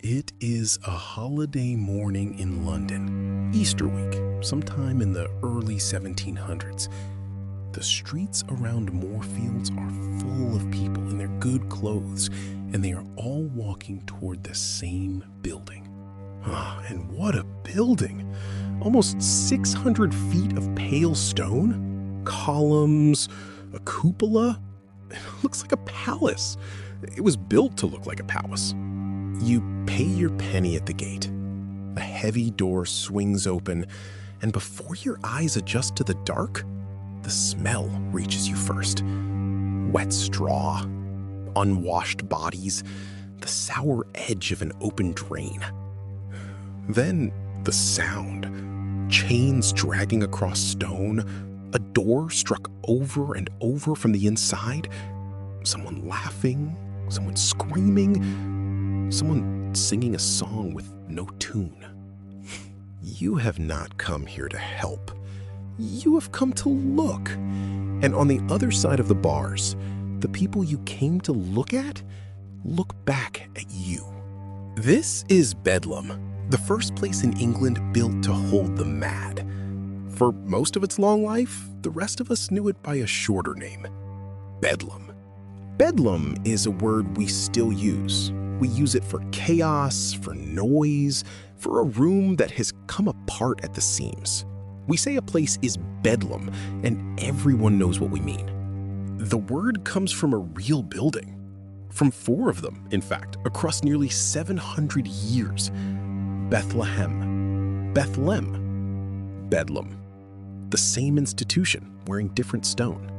It is a holiday morning in London, Easter week, sometime in the early 1700s. The streets around Moorfields are full of people in their good clothes, and they are all walking toward the same building. And what a building! Almost 600 feet of pale stone, columns, a cupola. It looks like a palace. It was built to look like a palace. You pay your penny at the gate. A heavy door swings open, and before your eyes adjust to the dark, the smell reaches you first. Wet straw, unwashed bodies, the sour edge of an open drain. Then the sound. Chains dragging across stone, a door struck over and over from the inside, someone laughing, someone screaming, someone singing a song with no tune. You have not come here to help. You have come to look. And on the other side of the bars, the people you came to look back at you. This is Bedlam, the first place in England built to hold the mad. For most of its long life, the rest of us knew it by a shorter name, Bedlam. Bedlam is a word we still use. We use it for chaos, for noise, for a room that has come apart at the seams. We say a place is Bedlam, and everyone knows what we mean. The word comes from a real building. From 4 of them, in fact, across nearly 700 years. Bethlehem, Bedlam. The same institution, wearing different stone.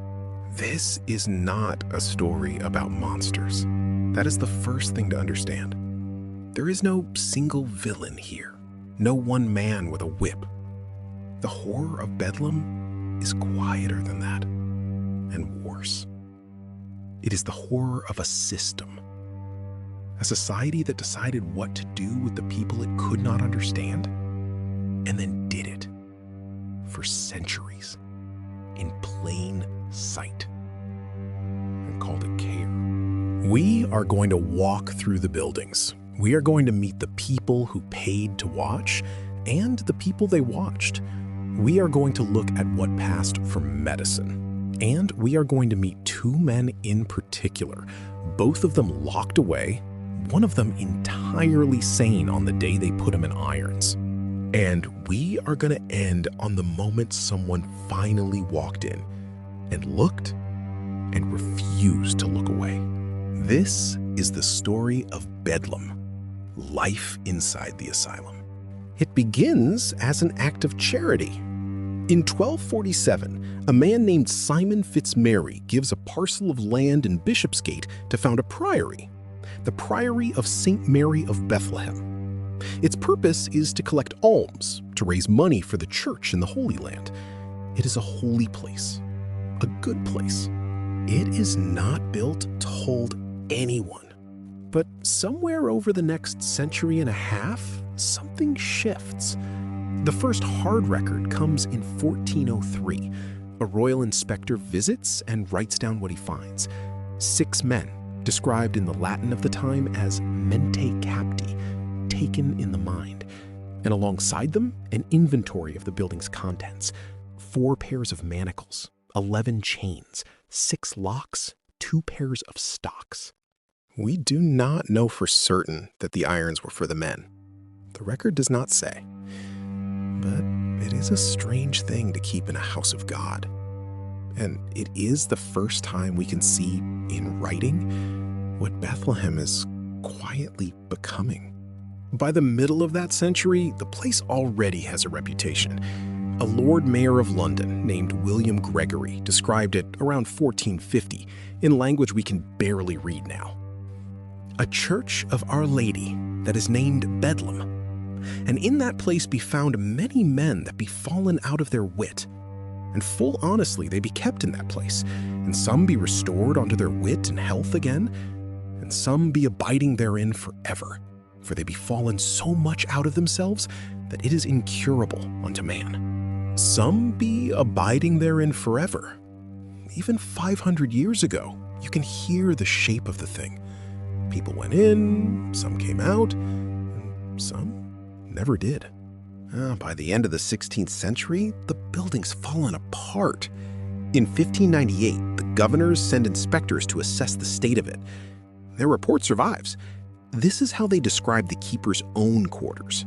This is not a story about monsters. That is the first thing to understand. There is no single villain here, no one man with a whip. The horror of Bedlam is quieter than that, and worse. It is the horror of a system. A society that decided what to do with the people it could not understand, and then did it for centuries, in plain sight, and called it care. We are going to walk through the buildings. We are going to meet the people who paid to watch, and the people they watched. We are going to look at what passed for medicine, and we are going to meet 2 men in particular, both of them locked away, one of them entirely sane on the day they put him in irons. And we are going to end on the moment someone finally walked in and looked and refused to look away. This is the story of Bedlam, life inside the asylum. It begins as an act of charity. In 1247, a man named Simon Fitzmary gives a parcel of land in Bishopsgate to found a priory, the Priory of St. Mary of Bethlehem. Its purpose is to collect alms, to raise money for the church in the Holy Land. It is a holy place, a good place. It is not built to hold anyone. But somewhere over the next century and a half, something shifts. The first hard record comes in 1403. A royal inspector visits and writes down what he finds. 6 men, described in the Latin of the time as mente capti, taken in the mind. And alongside them, an inventory of the building's contents. 4 pairs of manacles, 11 chains, 6 locks, 2 pairs of stocks. We do not know for certain that the irons were for the men. The record does not say. But it is a strange thing to keep in a house of God. And it is the first time we can see in writing what Bethlehem is quietly becoming. By the middle of that century, the place already has a reputation. A Lord Mayor of London named William Gregory described it around 1450 in language we can barely read now. A church of Our Lady that is named Bedlam. And in that place be found many men that be fallen out of their wit. And full honestly they be kept in that place, and some be restored unto their wit and health again, and some be abiding therein forever, for they be fallen so much out of themselves that it is incurable unto man. Some be abiding therein forever. Even 500 years ago, you can hear the shape of the thing. People went in, some came out, Some never did. By the end of the 16th century, the building's fallen apart. In 1598, the governors send inspectors to assess the state of it. Their report survives. This is how they describe the keeper's own quarters.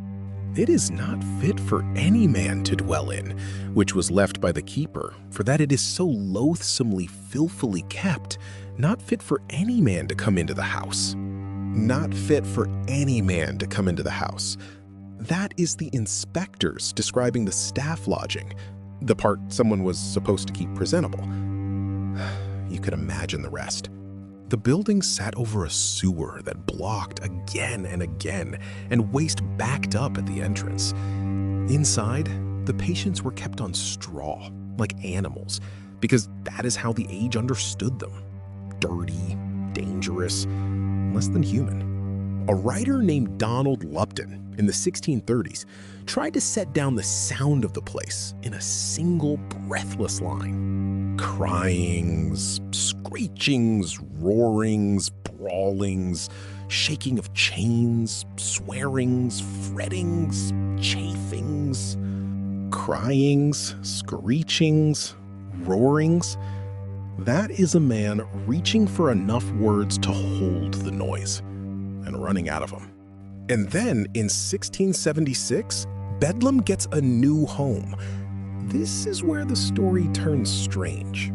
It is not fit for any man to dwell in, which was left by the keeper, for that it is so loathsomely, filthily kept, not fit for any man to come into the house. Not fit for any man to come into the house. That is the inspectors describing the staff lodging, the part someone was supposed to keep presentable. You could imagine the rest. The building sat over a sewer that blocked again and again, and waste backed up at the entrance. Inside, the patients were kept on straw, like animals, because that is how the age understood them. Dirty, dangerous, less than human. A writer named Donald Lupton in the 1630s tried to set down the sound of the place in a single breathless line. Cryings, screechings, roarings, brawlings, shaking of chains, swearings, frettings, chafings, cryings, screechings, roarings. That is a man reaching for enough words to hold the noise and running out of them. And then in 1676, Bedlam gets a new home. This is where the story turns strange.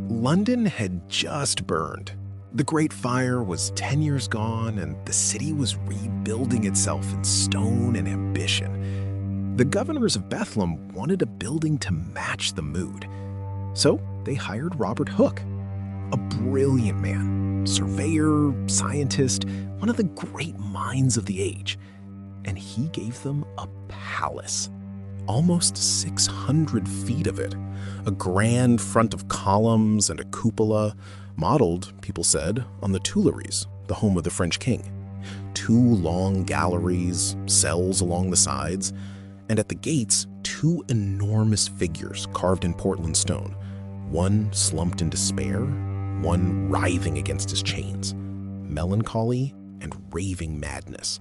London had just burned. The Great Fire was 10 years gone, and the city was rebuilding itself in stone and ambition. The governors of Bedlam wanted a building to match the mood. So they hired Robert Hooke, a brilliant man, surveyor, scientist, one of the great minds of the age. And he gave them a palace. Almost 600 feet of it, a grand front of columns and a cupola, modeled, people said, on the Tuileries, the home of the French king. 2 long galleries, cells along the sides, and at the gates, 2 enormous figures carved in Portland stone, one slumped in despair, one writhing against his chains, melancholy and raving madness.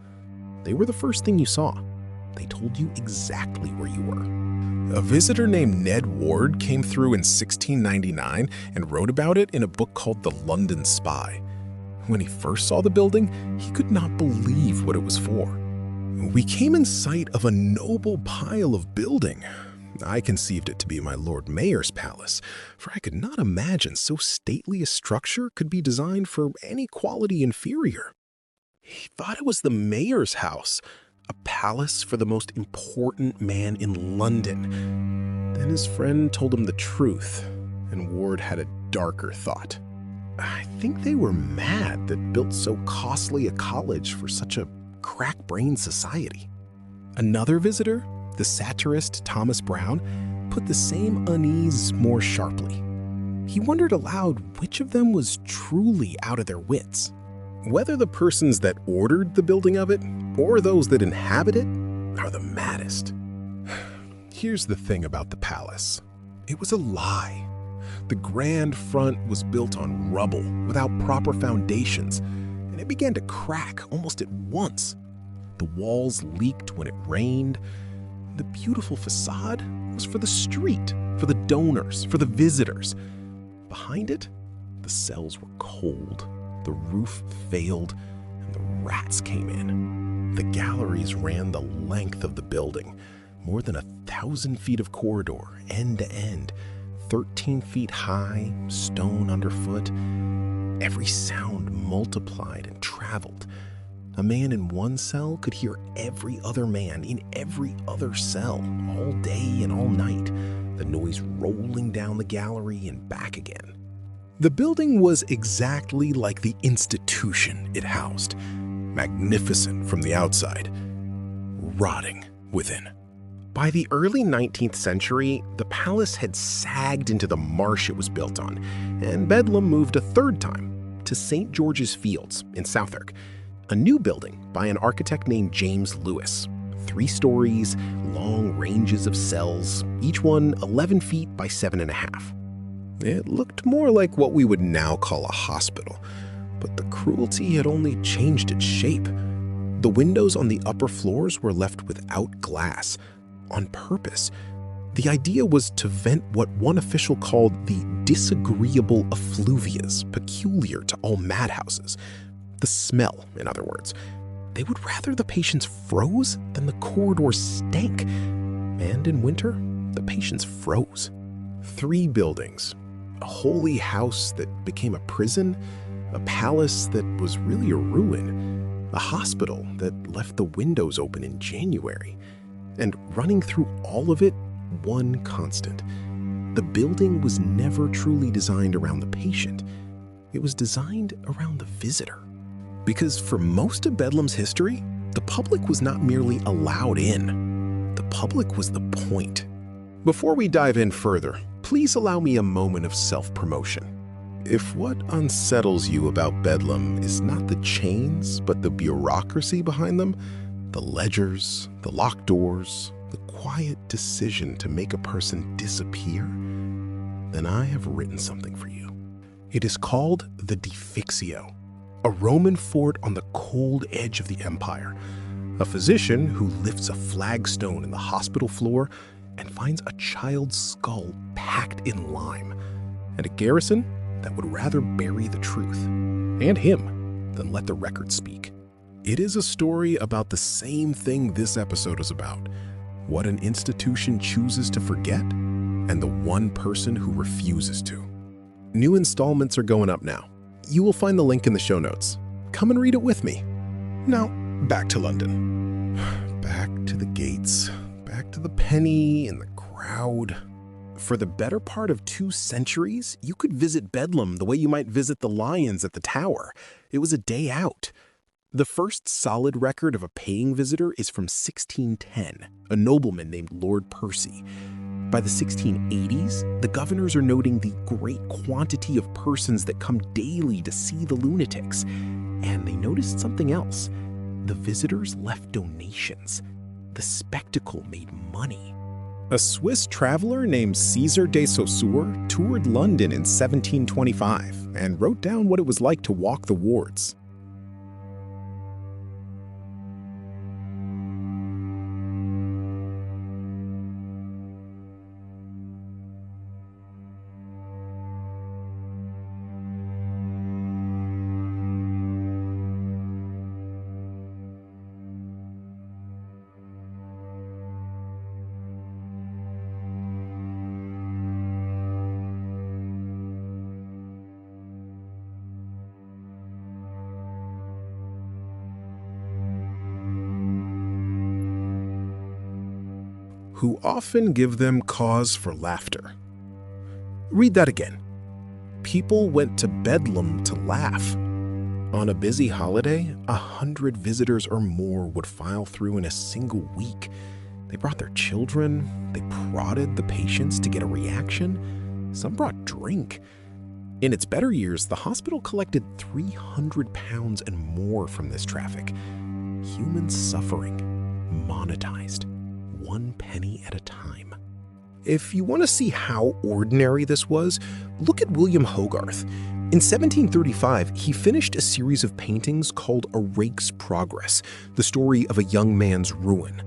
They were the first thing you saw. They told you exactly where you were. A visitor named Ned Ward came through in 1699 and wrote about it in a book called The London Spy. When he first saw the building, he could not believe what it was for. We came in sight of a noble pile of building. I conceived it to be my Lord Mayor's palace, for I could not imagine so stately a structure could be designed for any quality inferior. He thought it was the mayor's house, a palace for the most important man in London. Then his friend told him the truth, and Ward had a darker thought. I think they were mad that built so costly a college for such a crack-brained society. Another visitor, the satirist Thomas Brown, put the same unease more sharply. He wondered aloud which of them was truly out of their wits. Whether the persons that ordered the building of it or those that inhabit it are the maddest. Here's the thing about the palace. It was a lie. The grand front was built on rubble without proper foundations, and it began to crack almost at once. The walls leaked when it rained. The beautiful facade was for the street, for the donors, for the visitors. Behind it, the cells were cold. The roof failed, and the rats came in. The galleries ran the length of the building, more than 1,000 feet of corridor, end to end, 13 feet high, stone underfoot. Every sound multiplied and traveled. A man in one cell could hear every other man in every other cell, all day and all night, the noise rolling down the gallery and back again. The building was exactly like the institution it housed, magnificent from the outside, rotting within. By the early 19th century, the palace had sagged into the marsh it was built on, and Bedlam moved a third time to St. George's Fields in Southwark, a new building by an architect named James Lewis. 3 stories, long ranges of cells, each one 11 feet by 7.5. It looked more like what we would now call a hospital, but the cruelty had only changed its shape. The windows on the upper floors were left without glass, on purpose. The idea was to vent what one official called the disagreeable effluvias peculiar to all madhouses. The smell, in other words. They would rather the patients froze than the corridors stank. And in winter, the patients froze. 3 buildings. A holy house that became a prison, a palace that was really a ruin, a hospital that left the windows open in January. And running through all of it, one constant. The building was never truly designed around the patient. It was designed around the visitor. Because for most of Bedlam's history, the public was not merely allowed in. The public was the point. Before we dive in further, please allow me a moment of self-promotion. If what unsettles you about Bedlam is not the chains, but the bureaucracy behind them, the ledgers, the locked doors, the quiet decision to make a person disappear, then I have written something for you. It is called the Defixio, a Roman fort on the cold edge of the empire. A physician who lifts a flagstone in the hospital floor and finds a child's skull packed in lime, and a garrison that would rather bury the truth, and him, than let the record speak. It is a story about the same thing this episode is about: what an institution chooses to forget, and the one person who refuses to. New installments are going up now. You will find the link in the show notes. Come and read it with me. Now, back to London. Back to the gates. Back to the penny and the crowd. For the better part of 2 centuries, you could visit Bedlam the way you might visit the lions at the Tower. It was a day out. The first solid record of a paying visitor is from 1610, a nobleman named Lord Percy. By the 1680s, the governors are noting the great quantity of persons that come daily to see the lunatics. And they noticed something else. The visitors left donations. The spectacle made money. A Swiss traveler named Caesar de Saussure toured London in 1725 and wrote down what it was like to walk the wards. Who often give them cause for laughter. Read that again. People went to Bedlam to laugh. On a busy holiday, 100 visitors or more would file through in a single week. They brought their children, they prodded the patients to get a reaction. Some brought drink. In its better years, the hospital collected £300 and more from this traffic. Human suffering, monetized. 1 penny at a time. If you want to see how ordinary this was, look at William Hogarth. In 1735, he finished a series of paintings called A Rake's Progress, the story of a young man's ruin.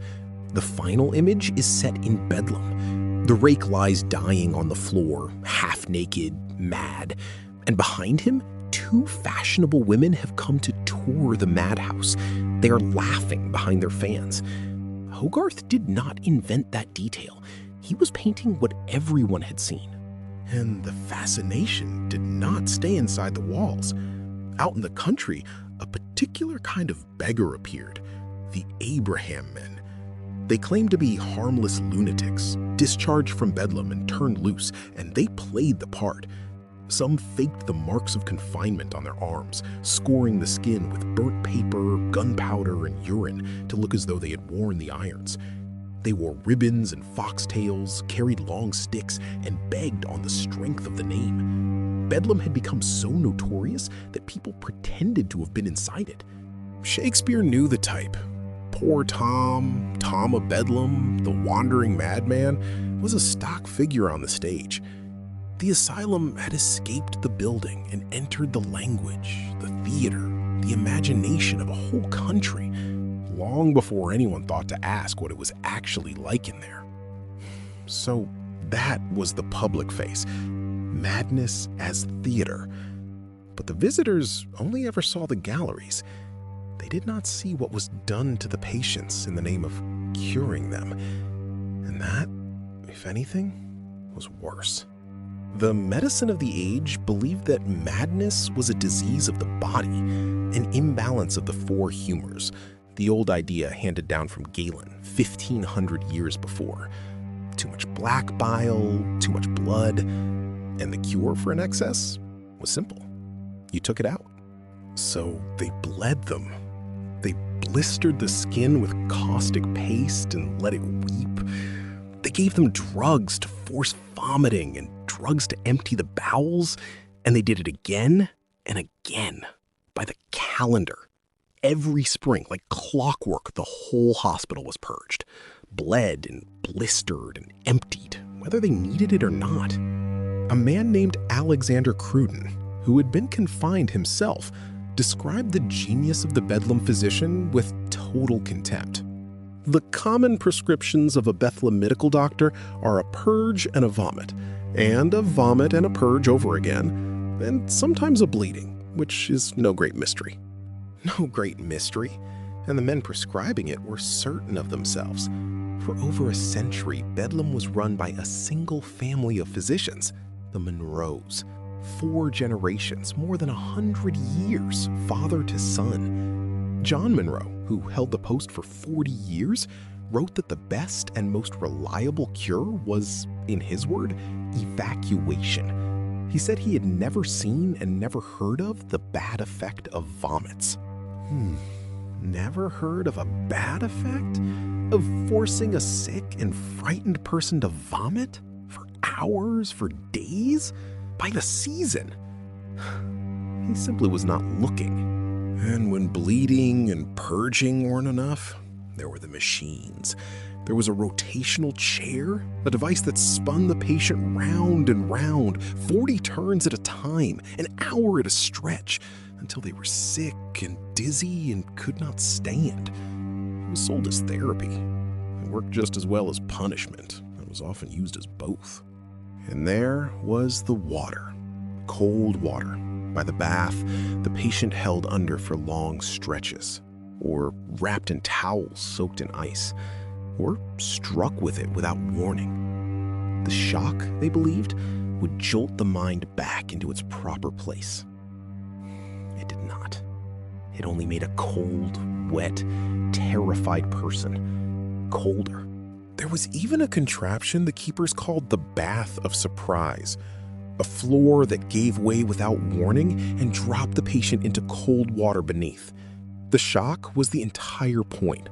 The final image is set in Bedlam. The rake lies dying on the floor, half naked, mad, and behind him, 2 fashionable women have come to tour the madhouse. They are laughing behind their fans. Hogarth did not invent that detail. He was painting what everyone had seen. And the fascination did not stay inside the walls. Out in the country, a particular kind of beggar appeared, the Abraham men. They claimed to be harmless lunatics, discharged from Bedlam and turned loose, and they played the part. Some faked the marks of confinement on their arms, scoring the skin with burnt paper, gunpowder, and urine to look as though they had worn the irons. They wore ribbons and foxtails, carried long sticks, and begged on the strength of the name. Bedlam had become so notorious that people pretended to have been inside it. Shakespeare knew the type. Poor Tom, Tom of Bedlam, the wandering madman, was a stock figure on the stage. The asylum had escaped the building and entered the language, the theater, the imagination of a whole country. long before anyone thought to ask what it was actually like in there. So that was the public face, madness as theater. But the visitors only ever saw the galleries. They did not see what was done to the patients in the name of curing them. And that, if anything, was worse. The medicine of the age believed that madness was a disease of the body, an imbalance of the four humors, the old idea handed down from Galen 1,500 years before. Too much black bile, too much blood, and the cure for an excess was simple. You took it out. So they bled them. They blistered the skin with caustic paste and let it weep. They gave them drugs to force vomiting and drugs to empty the bowels, and they did it again and again by the calendar. Every spring, like clockwork, the whole hospital was purged, bled and blistered and emptied, whether they needed it or not. A man named Alexander Cruden, who had been confined himself, described the genius of the Bedlam physician with total contempt. The common prescriptions of a Bethlemical doctor are a purge and a vomit and a purge over again, and sometimes a bleeding, which is no great mystery. No great mystery, and the men prescribing it were certain of themselves. For over a century, Bedlam was run by a single family of physicians, the Monroes. 4 generations, more than 100 years, father to son. John Monroe, who held the post for 40 years, wrote that the best and most reliable cure was, in his word, evacuation. He said he had never seen and never heard of the bad effect of vomits. Never heard of a bad effect? Of forcing a sick and frightened person to vomit? For hours, for days? By the season? He simply was not looking. And when bleeding and purging weren't enough, there were the machines. There was a rotational chair, a device that spun the patient round and round, 40 turns at a time, an hour at a stretch, until they were sick and dizzy and could not stand. It was sold as therapy. It worked just as well as punishment and was often used as both. And there was the water, cold water, by the bath the patient held under for long stretches, or wrapped in towels soaked in ice, or struck with it without warning. The shock, they believed, would jolt the mind back into its proper place. It did not. It only made a cold, wet, terrified person colder. There was even a contraption the keepers called the bath of surprise, a floor that gave way without warning and dropped the patient into cold water beneath. The shock was the entire point.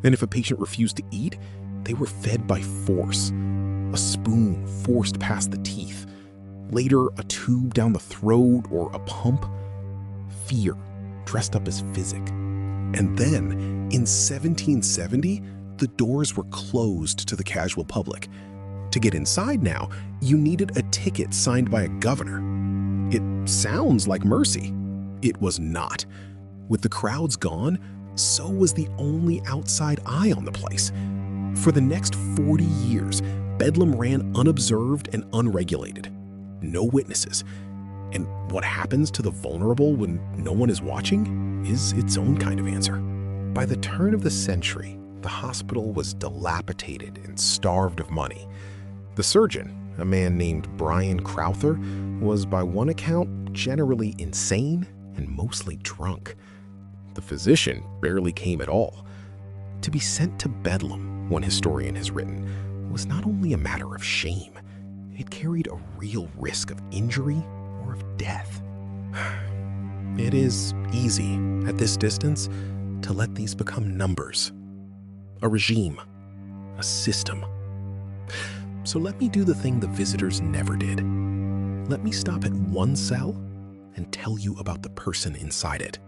And if a patient refused to eat, they were fed by force. A spoon forced past the teeth. Later, a tube down the throat or a pump. Fear dressed up as physic. And then, in 1770, the doors were closed to the casual public. To get inside now, you needed a ticket signed by a governor. It sounds like mercy. It was not. With the crowds gone, so was the only outside eye on the place. For the next 40 years, Bedlam ran unobserved and unregulated. No witnesses. And what happens to the vulnerable when no one is watching is its own kind of answer. By the turn of the century, the hospital was dilapidated and starved of money. The surgeon, a man named Brian Crowther, was by one account generally insane and mostly drunk. The physician barely came at all. To be sent to Bedlam, one historian has written, was not only a matter of shame, it carried a real risk of injury or of death. It is easy, at this distance, to let these become numbers. A regime, a system. So let me do the thing the visitors never did. Let me stop at one cell and tell you about the person inside it.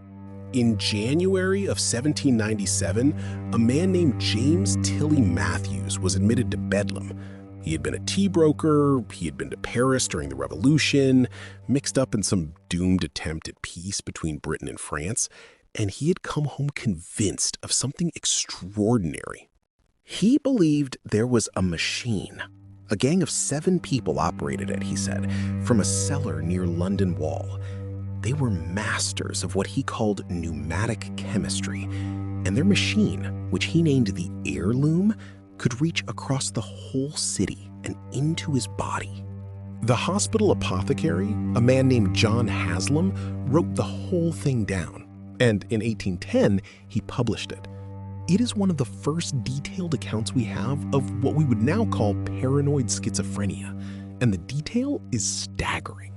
In January of 1797, a man named James Tilly Matthews was admitted to Bedlam. He had been a tea broker, he had been to Paris during the Revolution, mixed up in some doomed attempt at peace between Britain and France, and he had come home convinced of something extraordinary. He believed there was a machine. A gang of 7 people operated it, he said, from a cellar near London Wall. They were masters of what he called pneumatic chemistry, and their machine, which he named the Heirloom, could reach across the whole city and into his body. The hospital apothecary, a man named John Haslam, wrote the whole thing down, and in 1810, he published it. It is one of the first detailed accounts we have of what we would now call paranoid schizophrenia, and the detail is staggering.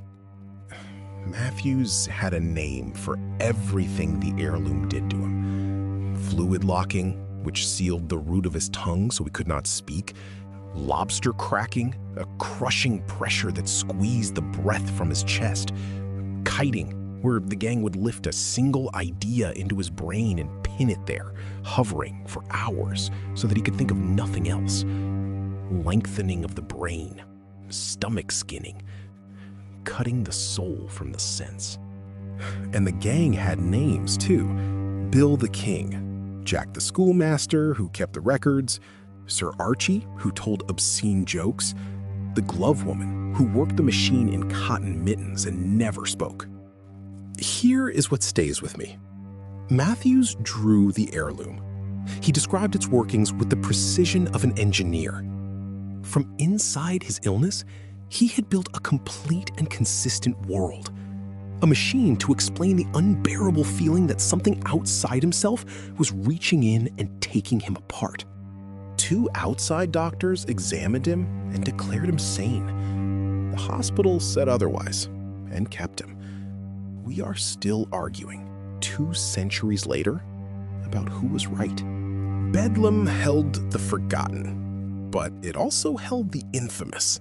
Matthews had a name for everything the Heirloom did to him. Fluid locking, which sealed the root of his tongue so he could not speak. Lobster cracking, a crushing pressure that squeezed the breath from his chest. Kiting, where the gang would lift a single idea into his brain and pin it there, hovering for hours so that he could think of nothing else. Lengthening of the brain, stomach skinning, cutting the soul from the sense. And the gang had names too. Bill the King, Jack the Schoolmaster, who kept the records, Sir Archie, who told obscene jokes, the Glove Woman, who worked the machine in cotton mittens and never spoke. Here is what stays with me. Matthews drew the Heirloom. He described its workings with the precision of an engineer. From inside his illness, he had built a complete and consistent world. A machine to explain the unbearable feeling that something outside himself was reaching in and taking him apart. 2 outside doctors examined him and declared him sane. The hospital said otherwise and kept him. We are still arguing, 2 centuries later, about who was right. Bedlam held the forgotten, but it also held the infamous.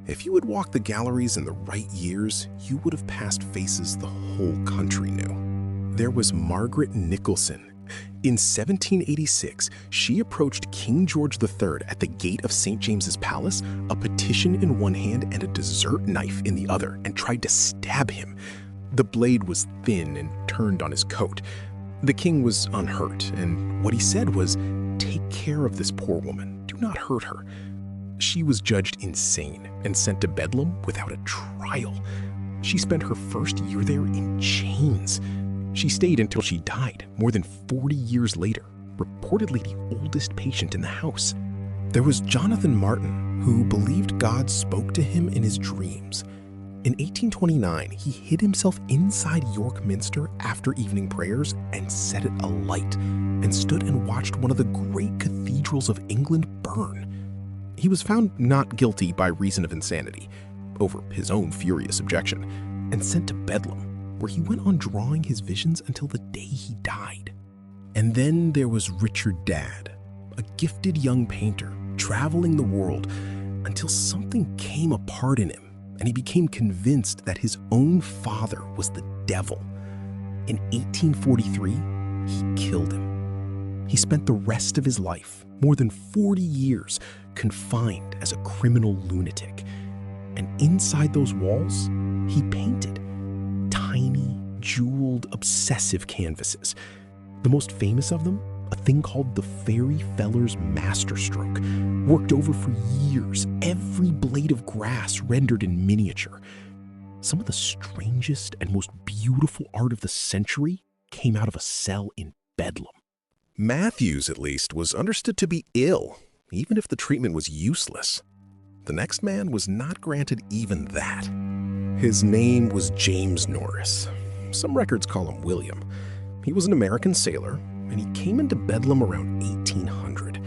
If you had walked the galleries in the right years, you would have passed faces the whole country knew. There was Margaret Nicholson. In 1786, she approached King George III at the gate of St. James's Palace, a petition in one hand and a dessert knife in the other, and tried to stab him. The blade was thin and turned on his coat. The king was unhurt, and what he said was, "Take care of this poor woman. Do not hurt her." She was judged insane and sent to Bedlam without a trial. She spent her first year there in chains. She stayed until she died, more than 40 years later, reportedly the oldest patient in the house. There was Jonathan Martin, who believed God spoke to him in his dreams. In 1829, he hid himself inside York Minster after evening prayers and set it alight, and stood and watched one of the great cathedrals of England burn. He was found not guilty by reason of insanity, over his own furious objection, and sent to Bedlam, where he went on drawing his visions until the day he died. And then there was Richard Dadd, a gifted young painter traveling the world until something came apart in him and he became convinced that his own father was the devil. In 1843, he killed him. He spent the rest of his life, more than 40 years, confined as a criminal lunatic. And inside those walls, he painted tiny, jeweled, obsessive canvases. The most famous of them, a thing called the Fairy Feller's Masterstroke, worked over for years, every blade of grass rendered in miniature. Some of the strangest and most beautiful art of the century came out of a cell in Bedlam. Matthews, at least, was understood to be ill, even if the treatment was useless. The next man was not granted even that. His name was James Norris. Some records call him William. He was an American sailor, and he came into Bedlam around 1800.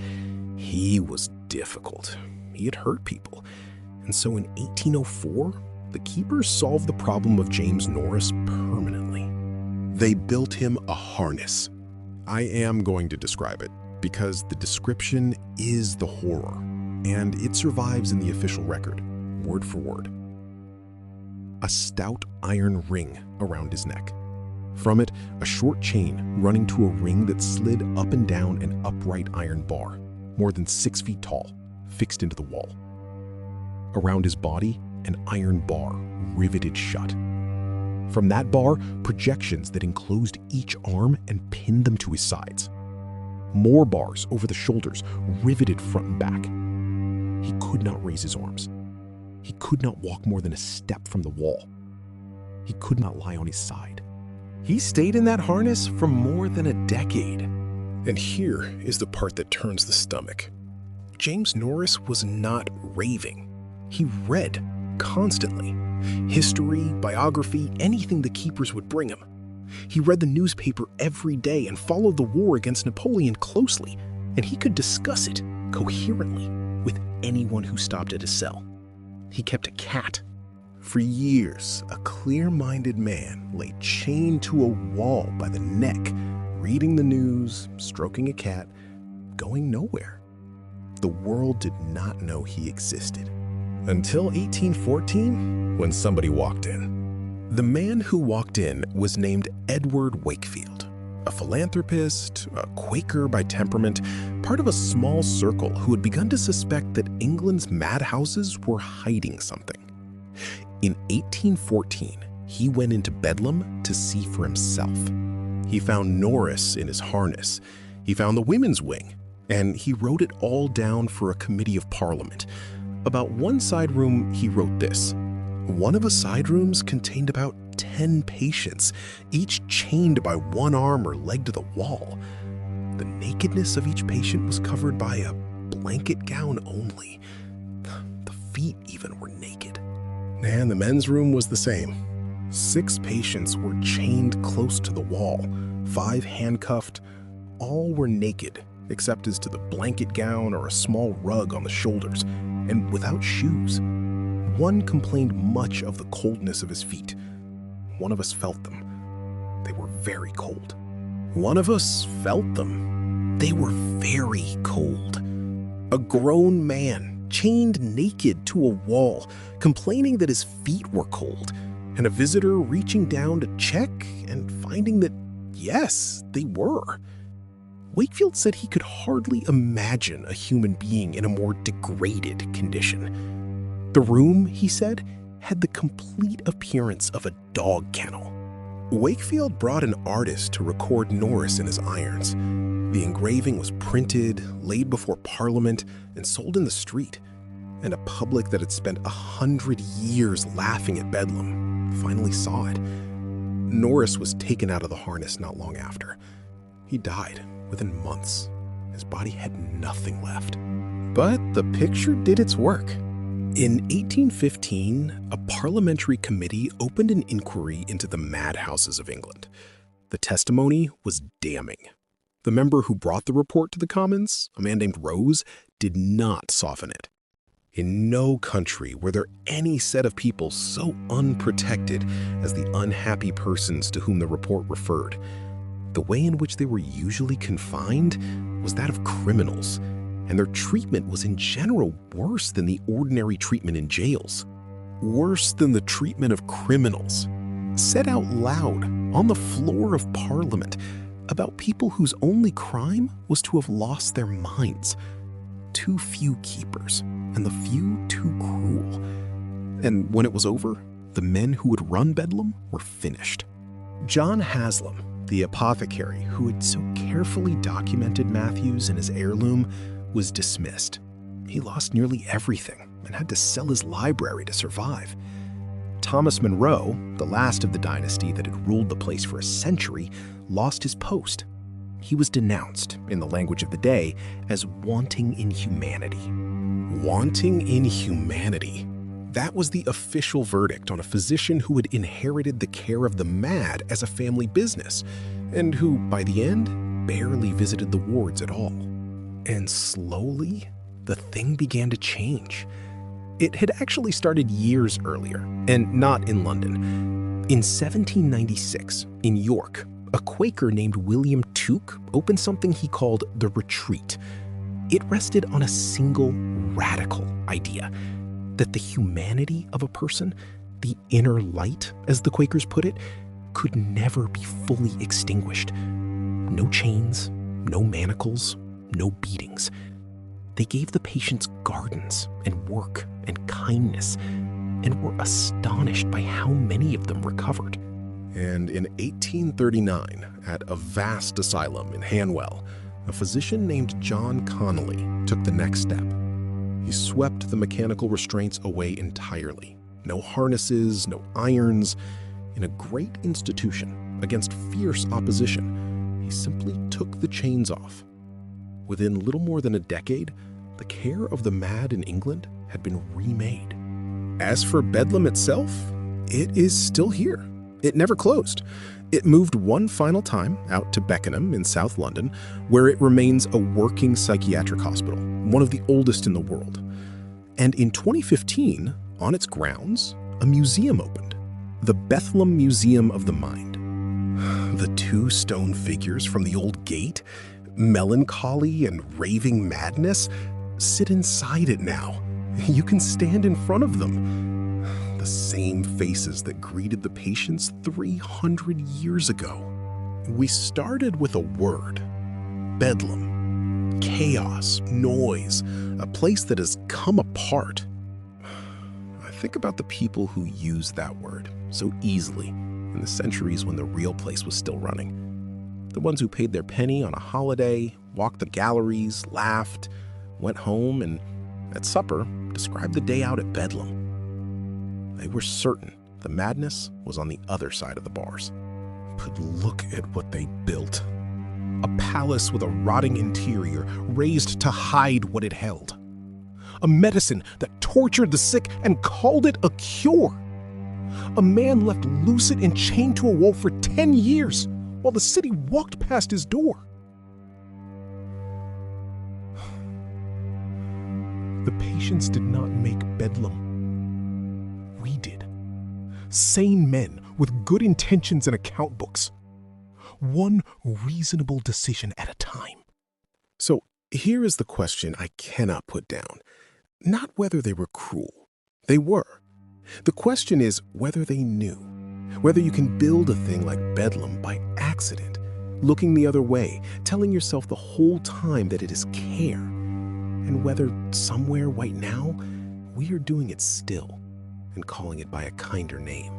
He was difficult. He had hurt people. And so in 1804, the keepers solved the problem of James Norris permanently. They built him a harness. I am going to describe it because the description is the horror, and it survives in the official record, word for word. A stout iron ring around his neck. From it, a short chain running to a ring that slid up and down an upright iron bar, more than 6 feet tall, fixed into the wall. Around his body, an iron bar riveted shut. From that bar, projections that enclosed each arm and pinned them to his sides. More bars over the shoulders, riveted front and back. He could not raise his arms. He could not walk more than a step from the wall. He could not lie on his side. He stayed in that harness for more than a decade. And here is the part that turns the stomach. James Norris was not raving. He read constantly. History, biography, anything the keepers would bring him. He read the newspaper every day and followed the war against Napoleon closely, and he could discuss it coherently with anyone who stopped at his cell. He kept a cat. For years, a clear-minded man lay chained to a wall by the neck, reading the news, stroking a cat, going nowhere. The world did not know he existed. Until 1814, when somebody walked in. The man who walked in was named Edward Wakefield, a philanthropist, a Quaker by temperament, part of a small circle who had begun to suspect that England's madhouses were hiding something. In 1814, he went into Bedlam to see for himself. He found Norris in his harness. He found the women's wing, and he wrote it all down for a committee of Parliament. About one side room, he wrote this. One of the side rooms contained about 10 patients, each chained by one arm or leg to the wall. The nakedness of each patient was covered by a blanket gown only. The feet even were naked. And the men's room was the same. 6 patients were chained close to the wall, 5 handcuffed. All were naked, except as to the blanket gown or a small rug on the shoulders, and without shoes. One complained much of the coldness of his feet. One of us felt them. They were very cold. One of us felt them. They were very cold. A grown man, chained naked to a wall, complaining that his feet were cold, and a visitor reaching down to check and finding that, yes, they were. Wakefield said he could hardly imagine a human being in a more degraded condition. The room, he said, had the complete appearance of a dog kennel. Wakefield brought an artist to record Norris in his irons. The engraving was printed, laid before Parliament, and sold in the street. And a public that had spent 100 years laughing at Bedlam finally saw it. Norris was taken out of the harness not long after. He died within months. His body had nothing left. But the picture did its work. In 1815, a parliamentary committee opened an inquiry into the madhouses of England. The testimony was damning. The member who brought the report to the Commons, a man named Rose, did not soften it. In no country were there any set of people so unprotected as the unhappy persons to whom the report referred. The way in which they were usually confined was that of criminals, and their treatment was in general worse than the ordinary treatment in jails. Worse than the treatment of criminals. Said out loud, on the floor of Parliament, about people whose only crime was to have lost their minds. Too few keepers, and the few too cruel. And when it was over, the men who had run Bedlam were finished. John Haslam, the apothecary who had so carefully documented Matthews and his heirloom, was dismissed. He lost nearly everything and had to sell his library to survive. Thomas Monroe, the last of the dynasty that had ruled the place for a century, lost his post. He was denounced, in the language of the day, as wanting in humanity. Wanting in humanity. That was the official verdict on a physician who had inherited the care of the mad as a family business, and who, by the end, barely visited the wards at all. And slowly, the thing began to change. It had actually started years earlier, and not in London. In 1796, in York, a Quaker named William Tuke opened something he called the Retreat. It rested on a single radical idea, that the humanity of a person, the inner light, as the Quakers put it, could never be fully extinguished. No chains, no manacles, no beatings. They gave the patients gardens and work and kindness, and were astonished by how many of them recovered. And in 1839, at a vast asylum in Hanwell, a physician named John Connolly took the next step. He swept the mechanical restraints away entirely. No harnesses, no irons. In a great institution, against fierce opposition, he simply took the chains off. Within little more than a decade, the care of the mad in England had been remade. As for Bedlam itself, it is still here. It never closed. It moved one final time out to Beckenham in South London, where it remains a working psychiatric hospital, one of the oldest in the world. And in 2015, on its grounds, a museum opened, the Bedlam Museum of the Mind. The two stone figures from the old gate, melancholy and raving madness, sit inside it now. You can stand in front of them. The same faces that greeted the patients 300 years ago. We started with a word, Bedlam. Chaos, noise, a place that has come apart. I think about the people who used that word so easily in the centuries when the real place was still running. The ones who paid their penny on a holiday, walked the galleries, laughed, went home, and at supper described the day out at Bedlam. They were certain the madness was on the other side of the bars. But look at what they built. A palace with a rotting interior, raised to hide what it held. A medicine that tortured the sick and called it a cure. A man left lucid and chained to a wall for 10 years while the city walked past his door. The patients did not make Bedlam. We did. Sane men with good intentions and account books. One reasonable decision at a time. So here is the question I cannot put down. Not whether they were cruel. They were. The question is whether they knew. Whether you can build a thing like Bedlam by accident, looking the other way, telling yourself the whole time that it is care. And whether somewhere right now, we are doing it still and calling it by a kinder name.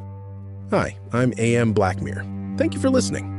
Hi, I'm A.M. Blackmere. Thank you for listening.